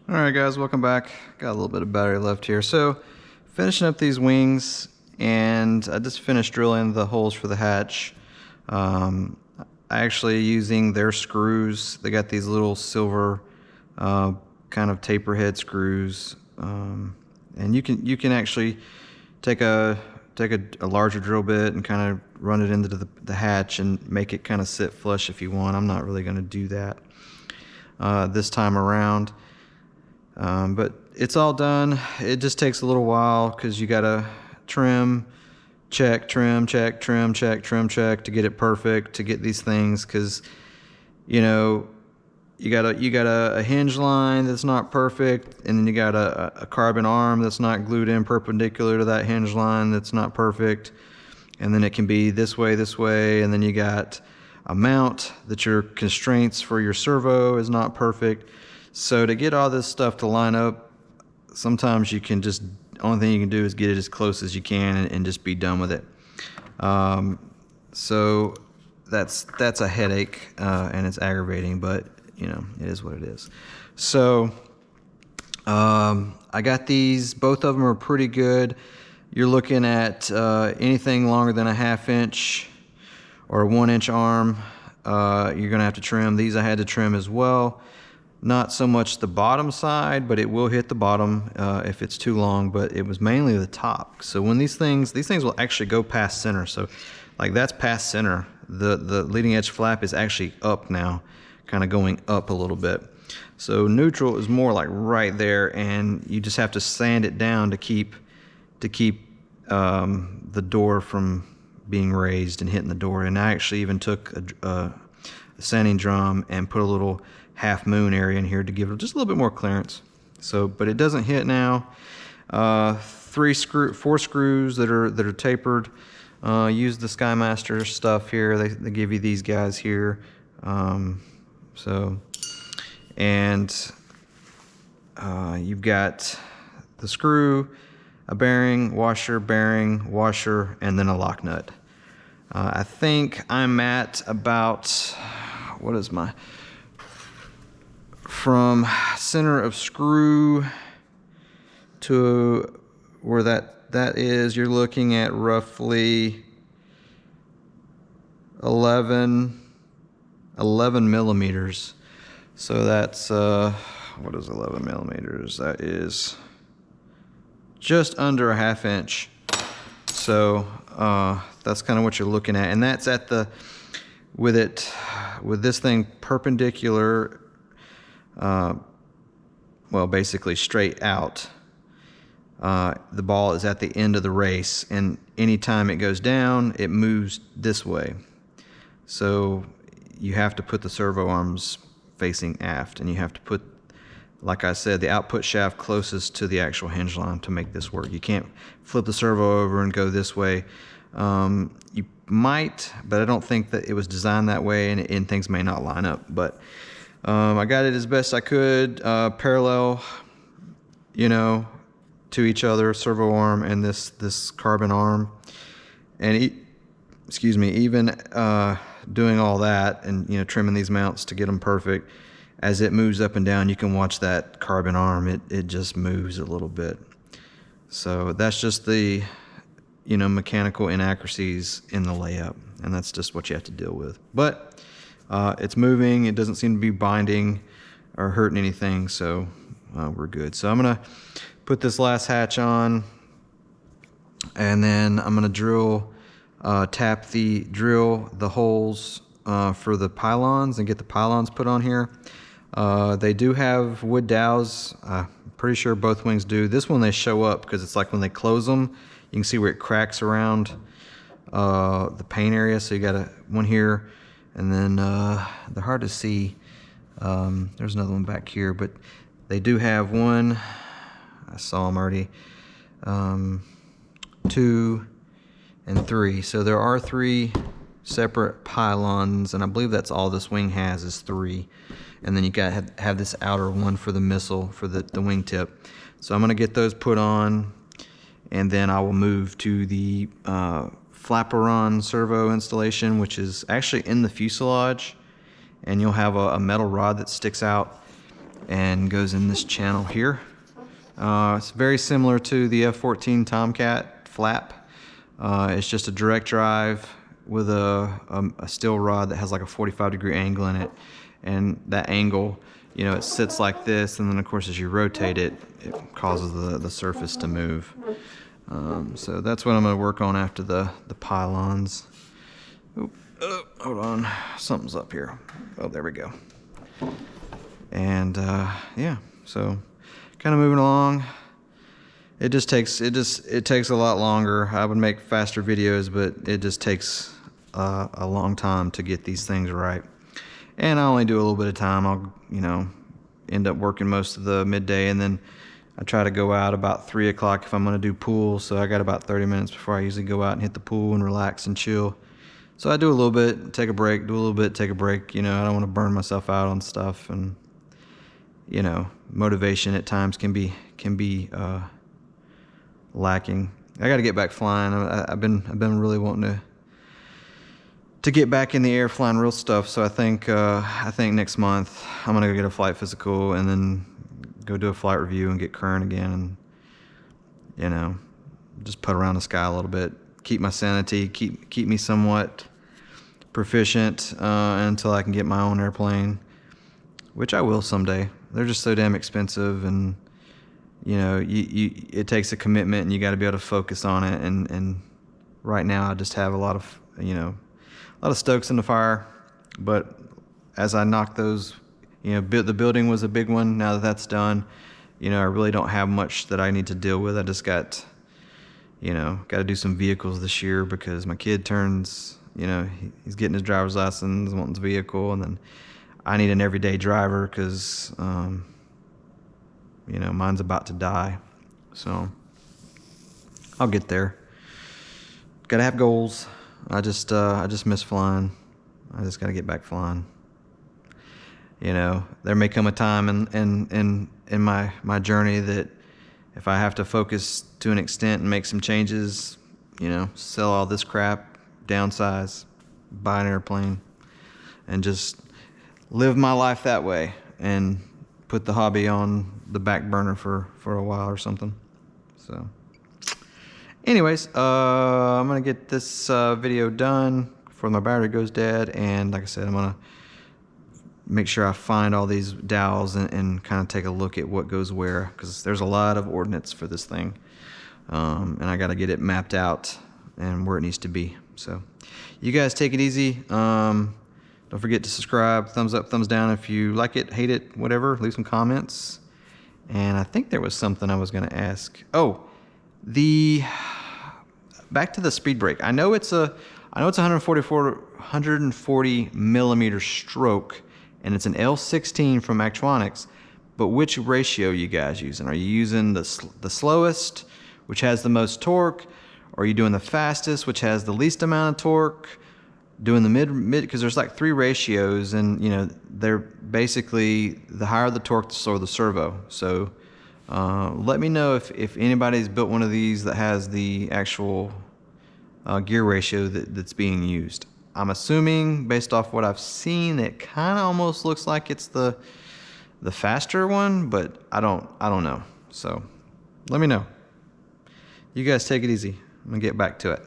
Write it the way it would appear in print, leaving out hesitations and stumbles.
Alright guys, welcome back. Got a little bit of battery left here. So, finishing up these wings, and I just finished drilling the holes for the hatch. I actually using their screws. They got these little silver kind of taper head screws. And you can actually take a larger drill bit and kind of run it into the hatch and make it kind of sit flush if you want. I'm not really going to do that this time around. But it's all done. It just takes a little while because you gotta trim, check, trim, check, trim, check, trim, check to get it perfect, to get these things, because you know you got a hinge line that's not perfect, and then you got a carbon arm that's not glued in perpendicular to that hinge line that's not perfect, and then it can be this way, and then you got a mount that your constraints for your servo is not perfect. So to get all this stuff to line up, sometimes you can just, only thing you can do is get it as close as you can and just be done with it. So that's a headache, and it's aggravating, but you know, it is what it is. So I got these, both of them are pretty good. You're looking at anything longer than a 1/2 inch or a 1 inch arm, you're gonna have to trim. These I had to trim as well. Not so much the bottom side, but it will hit the bottom if it's too long, but it was mainly the top. So when these things will actually go past center. So like that's past center. The leading edge flap is actually up now, kind of going up a little bit. So neutral is more like right there, and you just have to sand it down to keep the door from being raised and hitting the door. And I actually even took a sanding drum and put a little half moon area in here to give it just a little bit more clearance. So, but it doesn't hit now. 4 screws that are tapered. Use the SkyMaster stuff here. They give you these guys here. And you've got the screw, a bearing, washer, and then a lock nut. I think I'm at about, what is my, from center of screw to where that is, you're looking at roughly 11 millimeters. So that's what is 11 millimeters? That is just under a 1/2 inch. So that's kind of what you're looking at, and that's at the with this thing perpendicular. Well, basically straight out. The ball is at the end of the race, and anytime it goes down, it moves this way. So you have to put the servo arms facing aft, and you have to put, like I said, the output shaft closest to the actual hinge line to make this work. You can't flip the servo over and go this way. You might, but I don't think that it was designed that way, and things may not line up. But I got it as best I could, parallel, you know, to each other, servo arm and this carbon arm, and excuse me, even doing all that and, you know, trimming these mounts to get them perfect. As it moves up and down, you can watch that carbon arm. It just moves a little bit. So that's just the, you know, mechanical inaccuracies in the layup, and that's just what you have to deal with. But it's moving. It doesn't seem to be binding or hurting anything, so we're good. So I'm gonna put this last hatch on, and then I'm gonna drill the holes for the pylons and get the pylons put on here. They do have wood dowels. I'm pretty sure both wings do. This one they show up because it's like when they close them, you can see where it cracks around the paint area. So you got one here, and then they're hard to see. There's another one back here, but they do have one. I saw them already. 2 and 3. So there are 3 separate pylons, and I believe that's all this wing has is 3. And then you got to have this outer one for the missile, for the wingtip. So I'm going to get those put on, and then I will move to the flaperon servo installation, which is actually in the fuselage, and you'll have a metal rod that sticks out and goes in this channel here. It's very similar to the F14 Tomcat flap. It's just a direct drive with a steel rod that has like a 45-degree angle in it, and that angle, you know, it sits like this, and then of course as you rotate it, it causes the surface to move. So that's what I'm going to work on after the pylons. Oop, hold on, something's up here. Oh, there we go. And yeah, so kind of moving along. It takes a lot longer. I would make faster videos, but it just takes a long time to get these things right. And I only do a little bit of time. I'll, you know, end up working most of the midday, and then I try to go out about 3 o'clock if I'm going to do pool. So I got about 30 minutes before I usually go out and hit the pool and relax and chill. So I do a little bit, take a break, do a little bit, take a break. You know, I don't want to burn myself out on stuff, and you know, motivation at times can be lacking. I got to get back flying. I've been really wanting to get back in the air flying real stuff. So I think next month I'm gonna go get a flight physical and then go do a flight review and get current again, and you know, just put around the sky a little bit, keep my sanity, keep me somewhat proficient until I can get my own airplane, which I will someday. They're just so damn expensive, and you know, it takes a commitment, and you got to be able to focus on it. And right now I just have a lot of, you know, a lot of stokes in the fire. But as I knock those, you know, the building was a big one. Now that that's done, you know, I really don't have much that I need to deal with. I just got, you know, got to do some vehicles this year because my kid turns, you know, he's getting his driver's license, wanting his vehicle, and then I need an everyday driver because, you know, mine's about to die. So I'll get there. Gotta have goals. I just miss flying. I just gotta get back flying. You know, there may come a time in my journey that if I have to focus to an extent and make some changes, you know, sell all this crap, downsize, buy an airplane, and just live my life that way, and put the hobby on the back burner for a while or something. So anyways, I'm gonna get this video done before my battery goes dead, and like I said, I'm gonna make sure I find all these dowels and kind of take a look at what goes where, because there's a lot of ordnance for this thing, and I got to get it mapped out and where it needs to be. So you guys take it easy. Don't forget to subscribe, thumbs up, thumbs down if you like it, hate it, whatever. Leave some comments. And I think there was something I was going to ask. Oh, back to the speed brake. I know it's a 140 millimeter stroke, and it's an L16 from Actronics. But which ratio are you guys using? Are you using the slowest, which has the most torque? Or are you doing the fastest, which has the least amount of torque? Doing the mid, because there's like 3 ratios, and you know, they're basically the higher the torque, the slower the servo. So let me know if anybody's built one of these that has the actual gear ratio that's being used. I'm assuming, based off what I've seen, it kind of almost looks like it's the faster one, but I don't know. So let me know. You guys take it easy. I'm gonna get back to it.